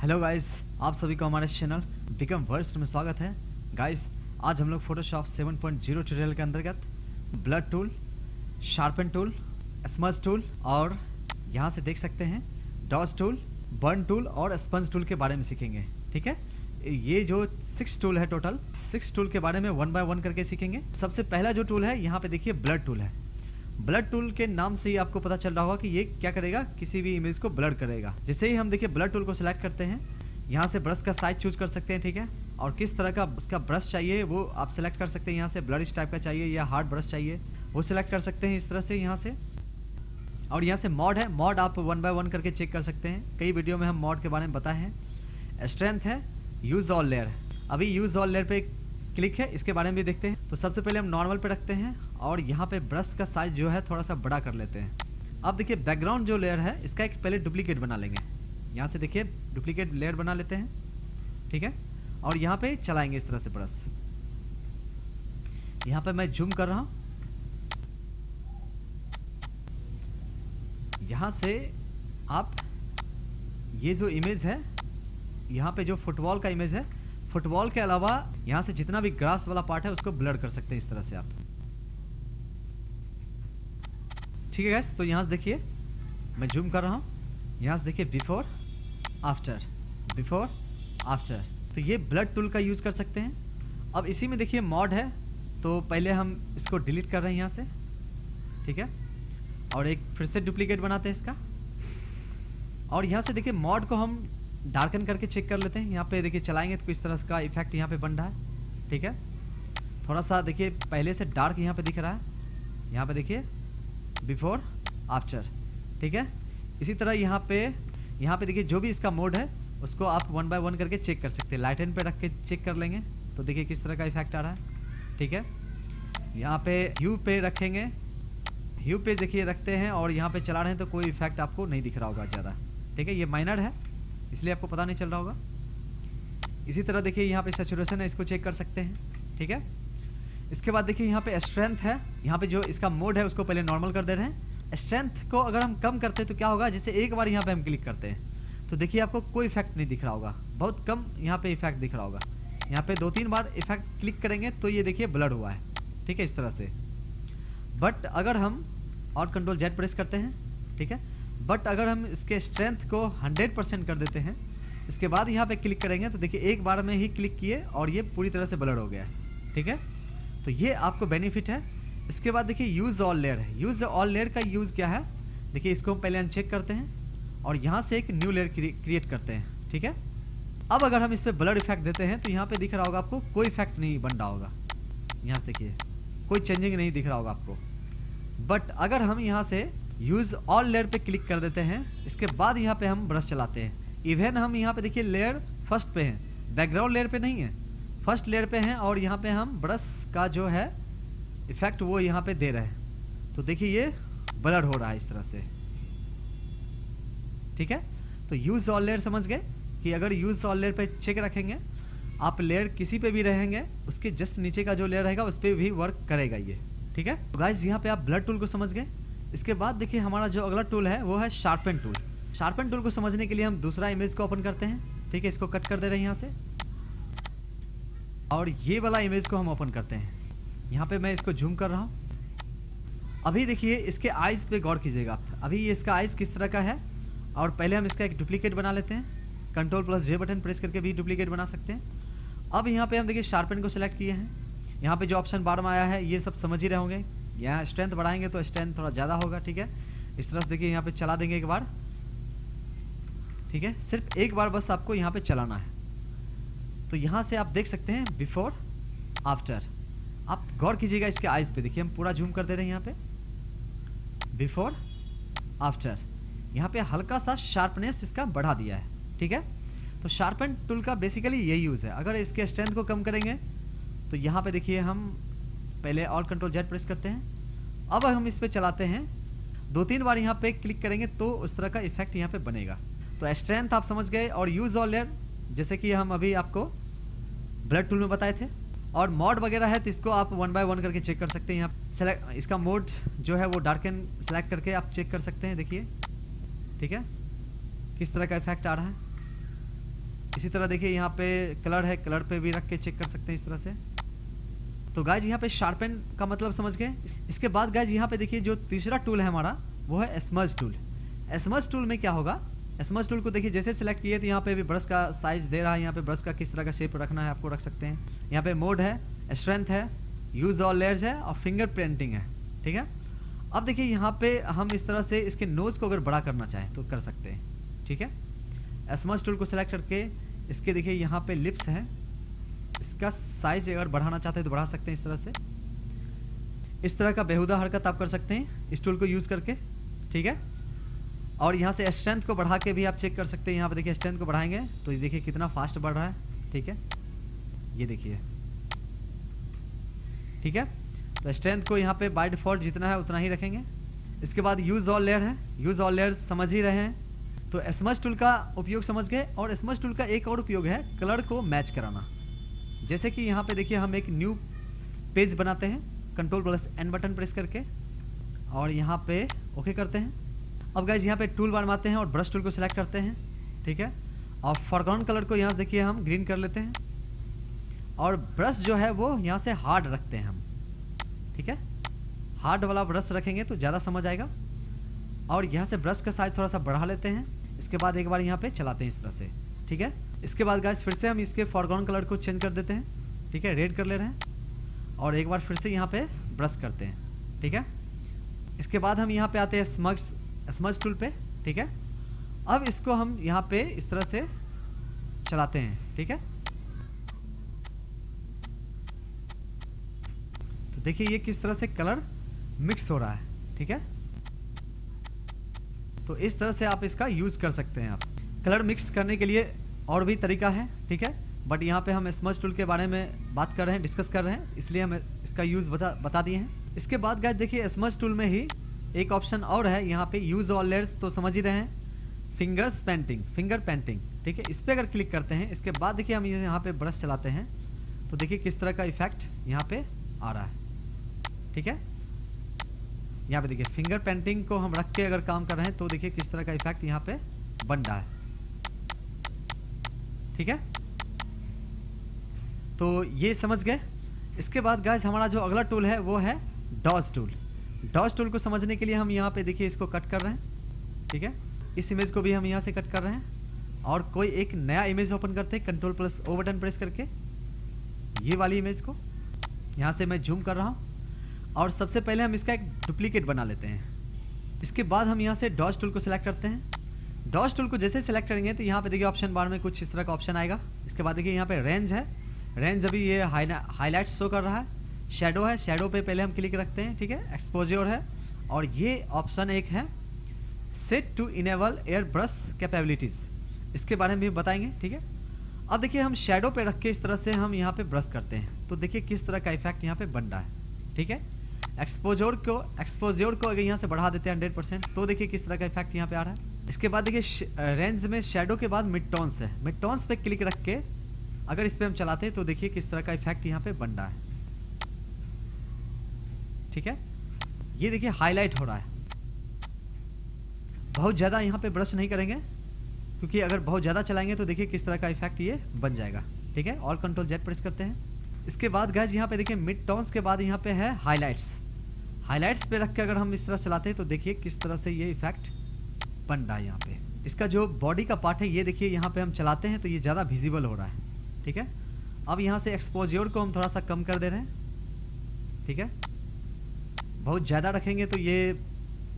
Hello guys, आप सभी को हमारे चैनल बिकम वर्स्ट में स्वागत है। गाइस, आज हम लोग फोटोशॉप 7.0 ट्यूटोरियल के अंतर्गत blood tool, sharpen tool, smudge tool और यहाँ से देख सकते हैं डॉज टूल, बर्न टूल और स्पंज टूल के बारे में सीखेंगे। ठीक है, ये जो 6 टूल है, टोटल 6 टूल के बारे में 1 बाय 1 करके सीखेंगे। सबसे पहला जो टूल है यहाँ पे देखिए ब्लड टूल है। ब्लड टूल के नाम से ही आपको पता चल रहा होगा कि ये क्या करेगा, किसी भी इमेज को ब्लर करेगा। जैसे ही हम देखिए ब्लड टूल को सिलेक्ट करते हैं, यहाँ से ब्रश का साइज चूज कर सकते हैं। ठीक है, और किस तरह का उसका ब्रश चाहिए वो आप सिलेक्ट कर सकते हैं। यहाँ से ब्लरिश टाइप का चाहिए या हार्ड ब्रश चाहिए वो सिलेक्ट कर सकते हैं इस तरह से यहाँ से। और यहाँ से मॉड है, मॉड आप 1 बाय 1 करके चेक कर सकते हैं। कई वीडियो में हम मॉड के बारे में बताए हैं। स्ट्रेंथ है, यूज ऑल लेयर। अभी यूज ऑल लेयर पे क्लिक है, इसके बारे में भी देखते हैं। तो सबसे पहले हम नॉर्मल पे रखते हैं और यहाँ पे ब्रश का साइज जो है थोड़ा सा बड़ा कर लेते हैं। अब देखिए बैकग्राउंड जो लेयर है इसका एक पहले डुप्लीकेट बना लेंगे। यहाँ से देखिए डुप्लीकेट लेयर बना लेते हैं। ठीक है, और यहाँ पे चलाएंगे इस तरह से ब्रश। यहाँ पे मैं जूम कर रहा हूँ। यहाँ से आप ये जो इमेज है, यहाँ पे जो फुटबॉल का इमेज है, फुटबॉल के अलावा यहाँ से जितना भी ग्रास वाला पार्ट है उसको ब्लर कर सकते हैं इस तरह से आप। ठीक है गाइस, तो यहाँ से देखिए मैं जूम कर रहा हूँ। यहाँ से देखिए बिफोर आफ्टर, बिफोर आफ्टर। तो ये ब्लड टूल का यूज़ कर सकते हैं। अब इसी में देखिए मॉड है, तो पहले हम इसको डिलीट कर रहे हैं यहाँ से। ठीक है, और एक फिर से डुप्लीकेट बनाते हैं इसका। और यहाँ से देखिए मॉड को हम डार्कन करके चेक कर लेते हैं। यहाँ पे देखिए चलाएंगे तो किस तरह का इफेक्ट यहाँ पे बन रहा है। ठीक है, थोड़ा सा देखिए पहले से डार्क यहाँ पे दिख रहा है। यहाँ पे देखिए बिफोर आफ्टर। ठीक है, इसी तरह यहाँ पे देखिए जो भी इसका मोड है उसको आप 1 बाय 1 करके चेक कर सकते हैं। लाइटन पे रख के चेक कर लेंगे तो देखिए किस तरह का इफेक्ट आ रहा है। ठीक है, यहाँ पे ह्यू पे रखेंगे, ह्यू पे देखिए रखते हैं और यहाँ पे चला रहे हैं तो कोई इफेक्ट आपको नहीं दिख रहा होगा ज़्यादा। ठीक है, ये माइनर है इसलिए आपको पता नहीं चल रहा होगा। इसी तरह देखिए यहाँ पे सैचुरेशन है, इसको चेक कर सकते हैं। ठीक है, इसके बाद देखिए यहाँ पे स्ट्रेंथ है। यहाँ पे जो इसका मोड है उसको पहले नॉर्मल कर दे रहे हैं। स्ट्रेंथ को अगर हम कम करते हैं तो क्या होगा, जैसे एक बार यहाँ पे हम क्लिक करते हैं तो देखिए आपको कोई इफेक्ट नहीं दिख रहा होगा, बहुत कम यहाँ पे इफेक्ट दिख रहा होगा। यहाँ पे 2-3 बार इफेक्ट क्लिक करेंगे तो ये देखिए ब्लड हुआ है। ठीक है, इस तरह से। बट अगर हम और कंट्रोल जेड प्रेस करते हैं, ठीक है, बट अगर हम इसके स्ट्रेंथ को 100% कर देते हैं, इसके बाद यहाँ पे क्लिक करेंगे तो देखिए एक बार में ही क्लिक किए और ये पूरी तरह से ब्लर हो गया है। ठीक है, तो ये आपको बेनिफिट है। इसके बाद देखिए यूज ऑल लेयर है। यूज ऑल लेयर का यूज़ क्या है, देखिए इसको हम पहले अनचेक करते हैं और यहाँ से एक न्यू लेयर क्रिएट करते हैं। ठीक है, अब अगर हम इस पर ब्लर इफेक्ट देते हैं तो यहाँ पे दिख रहा होगा आपको कोई इफेक्ट नहीं बन रहा होगा। यहाँ से देखिए कोई चेंजिंग नहीं दिख रहा होगा आपको। बट अगर हम यहाँ से यूज ऑल लेयर पे क्लिक कर देते हैं, इसके बाद यहाँ पे हम ब्रश चलाते हैं। इवन हम यहाँ पे देखिए लेयर फर्स्ट पे हैं, बैकग्राउंड लेयर पे नहीं है, फर्स्ट लेयर पे हैं और यहाँ पे हम ब्रश का जो है इफेक्ट वो यहाँ पे दे रहे हैं। तो देखिए ये ब्लर हो रहा है इस तरह से। ठीक है, तो यूज ऑल लेयर समझ गए कि अगर यूज ऑल लेयर पे चेक रखेंगे, आप लेयर किसी पे भी रहेंगे उसके जस्ट नीचे का जो लेयर रहेगा उस पर भी वर्क करेगा ये। ठीक है, तो गाइस यहाँ पे आप ब्लड टूल को समझ गए। इसके बाद देखिए हमारा जो अगला टूल है वो है शार्पन टूल। शार्पन टूल को समझने के लिए हम दूसरा इमेज को ओपन करते हैं। ठीक है, इसको कट कर दे रहे हैं यहाँ से और ये वाला इमेज को हम ओपन करते हैं। यहाँ पे मैं इसको जूम कर रहा हूँ। अभी देखिए इसके आइज पे गौर कीजिएगा आप। अभी ये इसका आइज किस तरह का है और पहले हम इसका एक डुप्लीकेट बना लेते हैं। Ctrl+J बटन प्रेस करके भी डुप्लीकेट बना सकते हैं। अब यहाँ पे हम देखिए शार्पन को सिलेक्ट किए हैं। यहाँ पे जो ऑप्शन बार में आया है ये सब समझ ही रहे होंगे। यहाँ स्ट्रेंथ बढ़ाएंगे तो स्ट्रेंथ थोड़ा ज़्यादा होगा। ठीक है, इस तरह से देखिए यहाँ पे चला देंगे एक बार। ठीक है, सिर्फ एक बार बस आपको यहाँ पे चलाना है। तो यहाँ से आप देख सकते हैं बिफोर आफ्टर। आप गौर कीजिएगा इसके आइज पे, देखिए हम पूरा जूम कर दे रहे हैं यहाँ पे। बिफोर आफ्टर, यहाँ पे हल्का सा शार्पनेस इसका बढ़ा दिया है। ठीक है, तो शार्पन टूल का बेसिकली यही यूज़ है। अगर इसके स्ट्रेंथ को कम करेंगे तो यहाँ पे देखिए हम पहले और कंट्रोल जेड प्रेस करते हैं। अब हम इस पे चलाते हैं, 2-3 बार यहाँ पे क्लिक करेंगे तो उस तरह का इफेक्ट यहाँ पे बनेगा। तो स्ट्रेंथ आप समझ गए और यूज ऑल लेयर जैसे कि हम अभी आपको ब्लड टूल में बताए थे। और मॉड वगैरह है तो इसको आप 1 बाय 1 करके चेक कर सकते हैं। यहाँ सेलेक्ट इसका मोड जो है वो डार्कन सेलेक्ट करके आप चेक कर सकते हैं। देखिए ठीक है किस तरह का इफेक्ट आ रहा है। इसी तरह देखिए यहाँ पे कलर है, कलर पे भी रख के चेक कर सकते हैं इस तरह से। तो गाइज यहाँ पे शार्पन का मतलब समझ गए। इसके बाद गाइज यहाँ पे देखिए जो तीसरा टूल है हमारा वो है स्मज टूल। स्मज टूल में क्या होगा, स्मज टूल को देखिए जैसे सिलेक्ट किए तो यहाँ पे भी ब्रश का साइज दे रहा है, यहाँ पे ब्रश का किस तरह का शेप रखना है आपको रख सकते हैं। यहाँ पे मोड है, स्ट्रेंथ है, यूज ऑल लेयर्स है और फिंगर प्रिंटिंग है, ठीक है। अब देखिए यहाँ पे हम इस तरह से इसके नोज को अगर बड़ा करना चाहें तो कर सकते हैं, ठीक है। स्मज टूल को सिलेक्ट करके इसके देखिए यहाँ पे लिप्स है, इसका साइज अगर बढ़ाना चाहते हैं तो बढ़ा सकते हैं इस तरह से। इस तरह का बेहुदा हरकत आप कर सकते हैं इस टूल को यूज करके, ठीक है। और यहाँ से स्ट्रेंथ को बढ़ा के भी आप चेक कर सकते हैं। यहाँ पे देखिए स्ट्रेंथ को बढ़ाएंगे तो ये देखिए कितना फास्ट बढ़ रहा है, ठीक है, ये देखिए, ठीक है। तो स्ट्रेंथ को यहाँ पे बाय डिफॉल्ट जितना है उतना ही रखेंगे। इसके बाद यूज ऑल लेयर है, यूज ऑल लेयर्स समझ ही रहे हैं। तो स्मज टूल का उपयोग समझ गए। और स्मज टूल का एक और उपयोग है कलर को मैच कराना। जैसे कि यहाँ पे देखिए हम एक न्यू पेज बनाते हैं Ctrl+N बटन प्रेस करके और यहाँ पे ओके करते हैं। अब गाइज यहाँ पे टूल बार मारते हैं और ब्रश टूल को सिलेक्ट करते हैं, ठीक है। और फोरग्राउंड कलर को यहाँ से देखिए हम ग्रीन कर लेते हैं और ब्रश जो है वो यहाँ से हार्ड रखते हैं हम, ठीक है। हार्ड वाला ब्रश रखेंगे तो ज़्यादा समझ आएगा। और यहाँ से ब्रश का साइज थोड़ा सा बढ़ा लेते हैं। इसके बाद एक बार यहाँ पे चलाते हैं इस तरह से, ठीक है। इसके बाद गाइस फिर से हम इसके फोरग्राउंड कलर को चेंज कर देते हैं, ठीक है, रेड कर ले रहे हैं और एक बार फिर से यहाँ पे ब्रश करते हैं, ठीक है। इसके बाद हम यहाँ पे आते हैं स्मज टूल पे, ठीक है। अब इसको हम यहाँ पे इस तरह से चलाते हैं, ठीक है। तो देखिए ये किस तरह से कलर मिक्स हो रहा है, ठीक है। तो इस तरह से आप इसका यूज कर सकते हैं। आप कलर मिक्स करने के लिए और भी तरीका है, ठीक है, बट यहाँ पे हम स्मज टूल के बारे में बात कर रहे हैं, डिस्कस कर रहे हैं, इसलिए हम इसका यूज बता दिए हैं। इसके बाद गाइस देखिए स्मज टूल में ही एक ऑप्शन और है यहाँ पे यूज ऑल लेयर्स, तो समझ ही रहे हैं, फिंगर पेंटिंग, ठीक है। इस पर अगर क्लिक करते हैं इसके बाद देखिए हम यहाँ पे ब्रश चलाते हैं तो देखिए किस तरह का इफेक्ट यहाँ पे आ रहा है, ठीक है। यहाँ पे देखिए फिंगर पेंटिंग को हम रख के अगर काम कर रहे हैं तो देखिए किस तरह का इफेक्ट यहाँ पे बन रहा है, ठीक है। तो ये समझ गए। इसके बाद गाइस हमारा जो अगला टूल है वो है डॉज टूल। डॉज टूल को समझने के लिए हम यहाँ पे देखिए इसको कट कर रहे हैं, ठीक है। इस इमेज को भी हम यहाँ से कट कर रहे हैं और कोई एक नया इमेज ओपन करते हैं Ctrl+O बटन प्रेस करके, ये वाली इमेज को यहाँ से मैं जूम कर रहा हूँ और सबसे पहले हम इसका एक डुप्लीकेट बना लेते हैं। इसके बाद हम यहाँ से डॉज टूल को सिलेक्ट करते हैं। डॉज टूल को जैसे सिलेक्ट करेंगे तो यहाँ पे देखिए ऑप्शन बार में कुछ इस तरह का ऑप्शन आएगा। इसके बाद देखिए यहाँ पे रेंज है, रेंज अभी ये हाईलाइट्स शो कर रहा है। शेडो है, शेडो पे पहले हम क्लिक रखते हैं, ठीक है। एक्सपोजर है और ये ऑप्शन एक है set to enable air brush capabilities, इसके बारे में भी बताएंगे, ठीक है। अब देखिए हम शेडो पे रख के इस तरह से हम यहाँ पे ब्रश करते हैं तो देखिए किस तरह का इफेक्ट यहाँ पे बन रहा है, ठीक है। एक्सपोजर को अगर यहाँ से बढ़ा देते हैं 100% तो देखिए किस तरह का इफेक्ट यहाँ पे आ रहा है। इसके बाद देखिए रेंज में शेडो के बाद मिड टोन्स है, मिड टोन्स पे क्लिक रख के अगर इस पे हम चलाते हैं तो देखिए किस तरह का इफेक्ट यहाँ पे बन रहा है, ठीक है। ये देखिए हाईलाइट हो रहा है। बहुत ज़्यादा यहाँ पे ब्रश नहीं करेंगे क्योंकि अगर बहुत ज़्यादा चलाएंगे तो देखिए किस तरह का इफेक्ट ये बन जाएगा, ठीक है। और Ctrl+Z प्रेस करते हैं। इसके बाद गाइस यहाँ पे देखिए मिड टोन्स के बाद यहाँ पे है हाईलाइट्स। हाईलाइट्स पे रख के अगर हम इस तरह चलाते हैं तो देखिए किस तरह से ये इफेक्ट बन रहा है यहाँ पे। इसका जो बॉडी का पार्ट है ये देखिए यहाँ पे हम चलाते हैं तो ये ज़्यादा विजिबल हो रहा है, ठीक है। अब यहाँ से एक्सपोजर को हम थोड़ा सा कम कर दे रहे हैं, ठीक है। बहुत ज़्यादा रखेंगे तो ये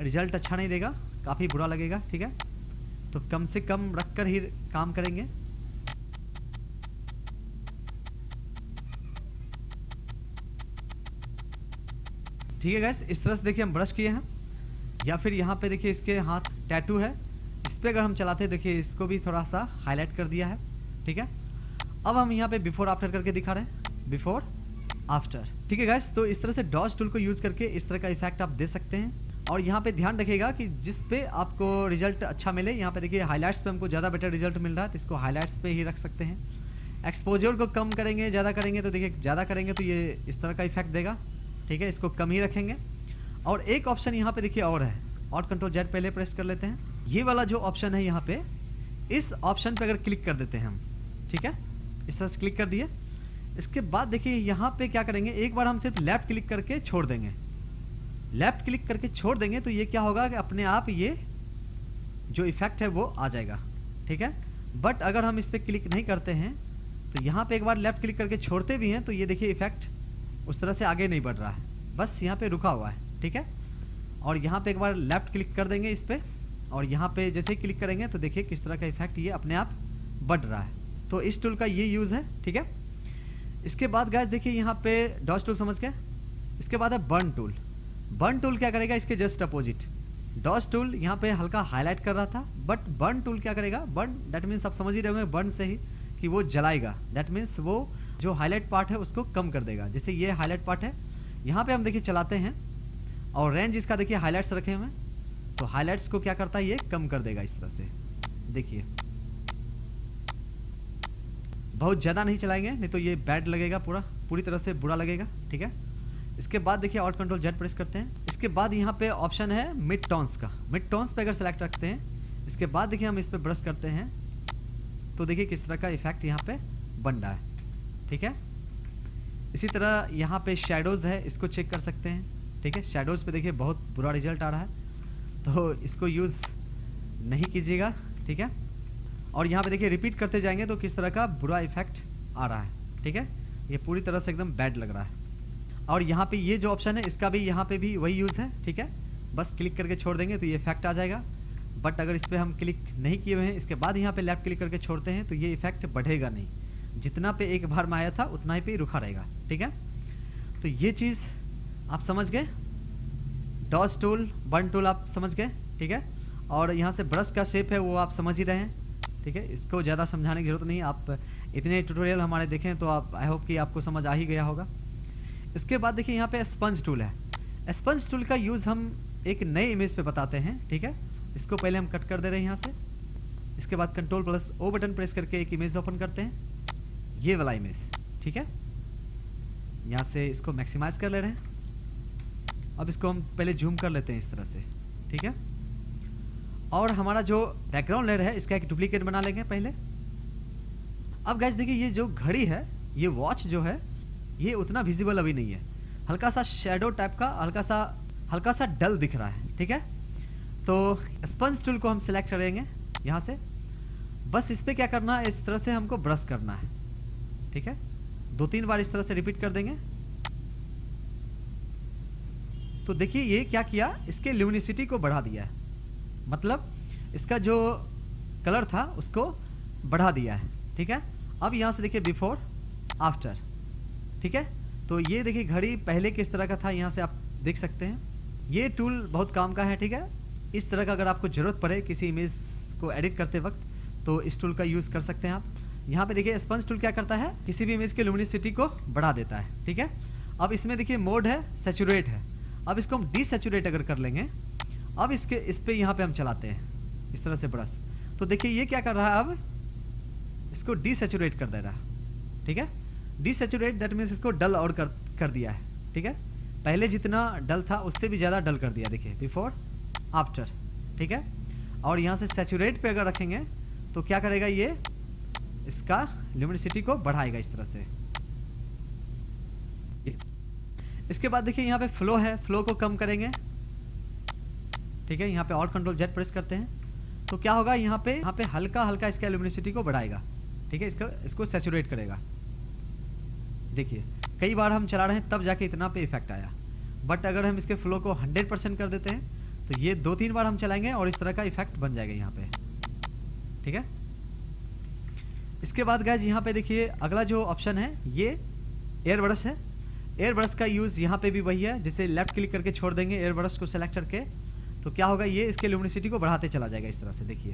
रिजल्ट अच्छा नहीं देगा, काफ़ी बुरा लगेगा, ठीक है। तो कम से कम रख कर ही काम करेंगे। ठीक है गाइस, इस तरह से देखिए हम ब्रश किए हैं। या फिर यहाँ पे देखिए इसके हाथ टैटू है, इस पर अगर हम चलाते हैं देखिए इसको भी थोड़ा सा हाईलाइट कर दिया है, ठीक है। अब हम यहाँ पे बिफोर आफ्टर करके दिखा रहे हैं, बिफोर आफ्टर, ठीक है गाइस। तो इस तरह से डॉज टूल को यूज करके इस तरह का इफेक्ट आप दे सकते हैं। और यहाँ पे ध्यान रखिएगा कि जिस पे आपको रिजल्ट अच्छा मिले, यहाँ पे देखिए हाईलाइट्स पे हमको ज़्यादा बेटर रिजल्ट मिल रहा है तो इसको हाईलाइट्स पे ही रख सकते हैं। एक्सपोजर को कम करेंगे, ज़्यादा करेंगे तो देखिए ज़्यादा करेंगे तो ये इस तरह का इफेक्ट देगा, ठीक है। इसको कम ही रखेंगे। और एक ऑप्शन यहाँ पे देखिए और है, और Ctrl+Z पहले प्रेस कर लेते हैं। ये वाला जो ऑप्शन है यहाँ पे, इस ऑप्शन पे अगर क्लिक कर देते हैं हम ठीक है, इस तरह से क्लिक कर दिए। इसके बाद देखिए यहाँ पे क्या करेंगे, एक बार हम सिर्फ लेफ्ट क्लिक करके छोड़ देंगे। लेफ्ट क्लिक करके छोड़ देंगे तो ये क्या होगा कि अपने आप ये जो इफेक्ट है वो आ जाएगा, ठीक है। बट अगर हम इस पर क्लिक नहीं करते हैं तो यहाँ पे एक बार लेफ्ट क्लिक करके छोड़ते भी हैं तो ये देखिए इफेक्ट उस तरह से आगे नहीं बढ़ रहा है, बस यहाँ पे रुका हुआ है, ठीक है। और यहाँ पे एक बार लेफ्ट क्लिक कर देंगे इस पर, और यहाँ पे जैसे ही क्लिक करेंगे तो देखिए किस तरह का इफेक्ट ये अपने आप बढ़ रहा है। तो इस टूल का ये यूज़ है, ठीक है। इसके बाद गाइस देखिए यहाँ पे डॉज टूल समझ गए। इसके बाद है बर्न टूल। बर्न टूल क्या करेगा, इसके जस्ट अपोजिट। डॉज टूल यहाँ पे हल्का हाईलाइट कर रहा था, बट बर्न टूल क्या करेगा, बर्न दैट मीन्स आप समझ ही रहे होंगे बर्न से ही कि वो जलाएगा। दैट मीन्स वो जो हाईलाइट पार्ट है उसको कम कर देगा। जैसे ये हाईलाइट पार्ट है, यहाँ पे हम देखिए चलाते हैं और रेंज इसका देखिए हाईलाइट्स रखे हुए हैं, तो हाईलाइट्स को क्या करता है ये कम कर देगा इस तरह से। देखिए बहुत ज़्यादा नहीं चलाएंगे, नहीं तो ये बैड लगेगा, पूरी तरह से बुरा लगेगा, ठीक है। इसके बाद देखिए ऑल्ट कंट्रोल जेड प्रेस करते हैं। इसके बाद यहाँ पे ऑप्शन है मिड टोन्स का। मिड टोन्स पे अगर सेलेक्ट रखते हैं, इसके बाद देखिए हम इस पर ब्रश करते हैं तो देखिए किस तरह का इफेक्ट यहाँ पे बन रहा है, ठीक है। इसी तरह यहाँ पे शेडोज़ है, इसको चेक कर सकते हैं, ठीक है। शेडोज़ पे देखिए बहुत बुरा रिजल्ट आ रहा है, तो इसको यूज़ नहीं कीजिएगा, ठीक है। और यहाँ पे देखिए रिपीट करते जाएंगे तो किस तरह का बुरा इफेक्ट आ रहा है, ठीक है। ये पूरी तरह से एकदम बैड लग रहा है। और यहाँ पे ये जो ऑप्शन है इसका भी यहाँ पे भी वही यूज़ है, ठीक है। बस क्लिक करके छोड़ देंगे तो ये इफेक्ट आ जाएगा। बट अगर इस पर हम क्लिक नहीं किए हुए हैं, इसके बाद यहाँ पे लेफ्ट क्लिक करके छोड़ते हैं तो ये इफेक्ट बढ़ेगा नहीं, जितना पे एक बार में आया था उतना ही पे रुका रहेगा, ठीक है। तो ये चीज़ आप समझ गए। डॉज टूल, बर्न टूल आप समझ गए, ठीक है। और यहाँ से ब्रश का शेप है वो आप समझ ही रहे हैं, ठीक है। इसको ज़्यादा समझाने की जरूरत नहीं, आप इतने ट्यूटोरियल हमारे देखें तो आप आई होप कि आपको समझ आ ही गया होगा। इसके बाद देखिए यहाँ पे स्पंज टूल है। स्पंज टूल का यूज़ हम एक नए इमेज पे बताते हैं, ठीक है। इसको पहले हम कट कर दे रहे हैं यहाँ से। इसके बाद Ctrl+O बटन प्रेस करके एक इमेज ओपन करते हैं, ये वाला इमेज, ठीक है। यहाँ से इसको मैक्सिमाइज कर ले रहे हैं। अब इसको हम पहले जूम कर लेते हैं इस तरह से, ठीक है। और हमारा जो बैकग्राउंड लेयर है इसका एक डुप्लीकेट बना लेंगे पहले। अब गाइस देखिए ये जो घड़ी है, ये वॉच जो है, ये उतना विजिबल अभी नहीं है, हल्का सा शेडो टाइप का, हल्का सा डल दिख रहा है, ठीक है। तो स्पंज टूल को हम सिलेक्ट करेंगे यहाँ से। बस इस पर क्या करना है, इस तरह से हमको ब्रश करना है, ठीक है। 2-3 बार इस तरह से रिपीट कर देंगे तो देखिए ये क्या किया, इसके ल्यूमिनिसिटी को बढ़ा दिया है, मतलब इसका जो कलर था उसको बढ़ा दिया है, ठीक है। अब यहाँ से देखिए बिफोर आफ्टर, ठीक है। तो ये देखिए घड़ी पहले किस तरह का था, यहाँ से आप देख सकते हैं। ये टूल बहुत काम का है, ठीक है। इस तरह का अगर आपको ज़रूरत पड़े किसी इमेज को एडिट करते वक्त तो इस टूल का यूज़ कर सकते हैं आप। यहाँ पे देखिए स्पंज टूल क्या करता है, किसी भी इमेज के ल्यूमिनिसिटी को बढ़ा देता है, ठीक है। अब इसमें देखिए मोड है सैचुरेट है। अब इसको हम डीसैचुरेट अगर कर लेंगे, अब इस पे यहाँ पे हम चलाते हैं इस तरह से ब्रश, तो देखिए ये क्या कर रहा है, अब इसको डीसैचुरेट कर दे रहा है, ठीक है। डीसैचुरेट दैट मीन्स इसको डल और कर दिया है, ठीक है। पहले जितना डल था उससे भी ज़्यादा डल कर दिया, देखिए बिफोर आफ्टर, ठीक है। और यहाँ से सैचुरेट पे अगर रखेंगे तो क्या करेगा, ये इसका ल्यूमिनिसिटी को बढ़ाएगा इस तरह से। इसके बाद देखिए यहाँ पे फ्लो है, फ्लो को कम करेंगे, ठीक है। यहाँ पे ऑल्ट कंट्रोल जेड प्रेस करते हैं तो क्या होगा, यहाँ पे हल्का हल्का इसका ल्यूमिनिसिटी को बढ़ाएगा, ठीक है। इसको सैचुरेट करेगा। देखिए कई बार हम चला रहे हैं तब जाके इतना पे इफेक्ट आया, बट अगर हम इसके फ्लो को 100% कर देते हैं तो ये 2-3 बार हम चलाएंगे और इस तरह का इफेक्ट बन जाएगा यहाँ पे, ठीक है। इसके बाद गाइज यहाँ पे देखिए अगला जो ऑप्शन है ये एयर ब्रश है। एयर ब्रश का यूज़ यहाँ पे भी वही है, जैसे लेफ्ट क्लिक करके छोड़ देंगे एयर ब्रश को सेलेक्ट करके तो क्या होगा, ये इसके ल्यूमिनिसिटी को बढ़ाते चला जाएगा इस तरह से। देखिए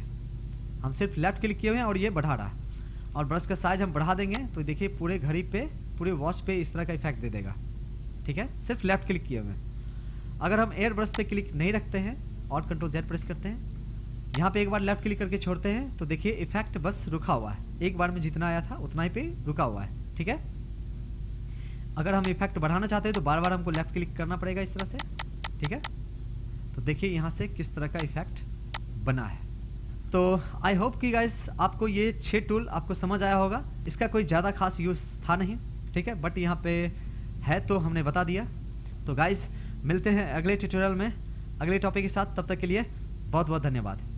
हम सिर्फ लेफ्ट क्लिक किए हुए हैं और ये बढ़ा रहा है, और ब्रश का साइज हम बढ़ा देंगे तो देखिए पूरे घड़ी पे, पूरे वॉच पे इस तरह का इफेक्ट दे देगा, ठीक है, सिर्फ लेफ्ट क्लिक किए हुए। अगर हम एयर ब्रश पे क्लिक नहीं रखते हैं, ऑल्ट कंट्रोल जेड प्रेस करते हैं, यहाँ पे एक बार लेफ्ट क्लिक करके छोड़ते हैं तो देखिए इफेक्ट बस रुका हुआ है, एक बार में जितना आया था उतना ही पे रुका हुआ है, ठीक है। अगर हम इफेक्ट बढ़ाना चाहते हैं तो बार बार हमको लेफ्ट क्लिक करना पड़ेगा इस तरह से, ठीक है। तो देखिए यहाँ से किस तरह का इफेक्ट बना है। तो आई होप कि गाइस आपको ये 6 टूल आपको समझ आया होगा। इसका कोई ज़्यादा खास यूज़ था नहीं, ठीक है, बट यहाँ पे है तो हमने बता दिया। तो गाइस मिलते हैं अगले ट्यूटोरियल में अगले टॉपिक के साथ, तब तक के लिए बहुत बहुत धन्यवाद।